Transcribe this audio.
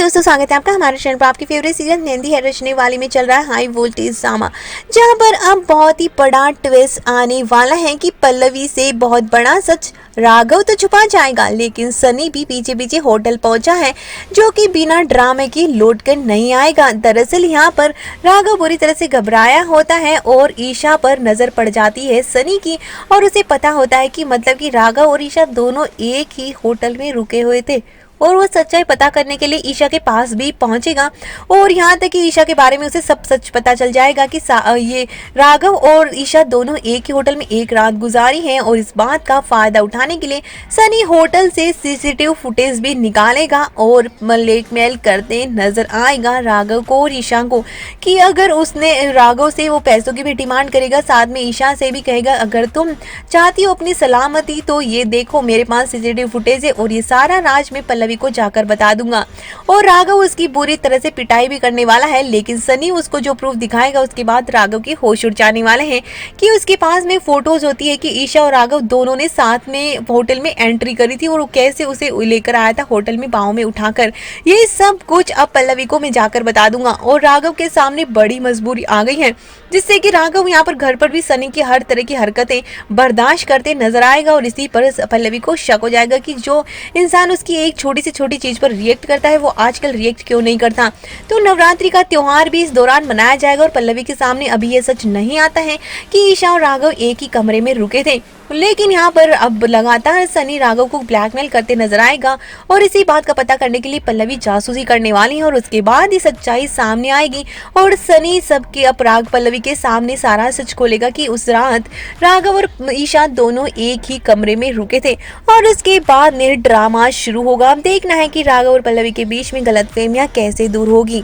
दोस्तों, स्वागत है आपका हमारे चैनल पर। आपकी फेवरेट सीरियल मेहंदी है रचने वाली में चल रहा है हाई वोल्टेज ड्रामा, जहां पर अब बहुत ही बड़ा ट्विस्ट आने वाला है कि पल्लवी से बहुत बड़ा सच राघव तो छुपा जाएगा, लेकिन सनी भी पीछे पीछे होटल पहुंचा है, जो कि बिना ड्रामे के लौट कर नहीं आएगा। दरअसल यहाँ पर राघव बुरी तरह से घबराया होता है और ईशा पर नजर पड़ जाती है सनी की, और उसे पता होता है कि मतलब कि राघव और ईशा दोनों एक ही होटल में रुके हुए थे, और वो सच्चाई पता करने के लिए ईशा के पास भी पहुंचेगा। और यहाँ तक कि ईशा के बारे में उसे सब सच पता चल जाएगा कि ये राघव और ईशा दोनों एक ही होटल में एक रात गुजारी है। और इस बात का फायदा उठाने के लिए सनी होटल से सीसीटीवी फुटेज भी निकालेगा और ब्लैकमेल करते नजर आएगा राघव को और ईशा को, कि अगर उसने राघव से वो पैसों की भी डिमांड करेगा, साथ में ईशा से भी कहेगा अगर तुम चाहती हो अपनी सलामती तो ये देखो मेरे पास सीसीटीवी फुटेज है, और ये सारा राज में पल्लवी को जाकर बता दूंगा। और राघव उसकी बुरी तरह से पिटाई भी करने वाला है, लेकिन सनी उसको जो प्रूफ दिखाएगा उसके बाद राघव की होश उड़ जाने वाले हैं कि उसके पास में फोटोज होती है कि ईशा और राघव दोनों ने साथ में होटल में एंट्री करी थी, और कैसे उसे लेकर आया था होटल में बाहों में उठाकर। ये सब कुछ अब पल्लवी को मैं जाकर बता दूंगा। और राघव के सामने बड़ी मजबूरी आ गई है, जिससे कि राघव यहाँ पर घर पर भी सनी की हर तरह की हरकतें बर्दाश्त करते नजर आएगा, और इसी पर पल्लवी को शक हो जाएगा कि जो इंसान उसकी एक छोटी से छोटी चीज पर रिएक्ट करता है वो आजकल रिएक्ट क्यों नहीं करता। तो नवरात्रि का त्योहार भी इस दौरान मनाया जाएगा, और पल्लवी के सामने अभी ये सच नहीं आता है कि ईशा और राघव एक ही कमरे में रुके थे। लेकिन यहाँ पर अब लगातार सनी राघव को ब्लैकमेल करते नजर आएगा, और इसी बात का पता करने के लिए पल्लवी जासूसी करने वाली है, और उसके बाद ही सच्चाई सामने आएगी और सनी सबके अपराध पल्लवी के सामने सारा सच खोलेगा कि उस रात राघव और ईशा दोनों एक ही कमरे में रुके थे। और उसके बाद में ड्रामा शुरू होगा। अब देखना है कि राघव और पल्लवी के बीच में गलतफहमियां कैसे दूर होगी।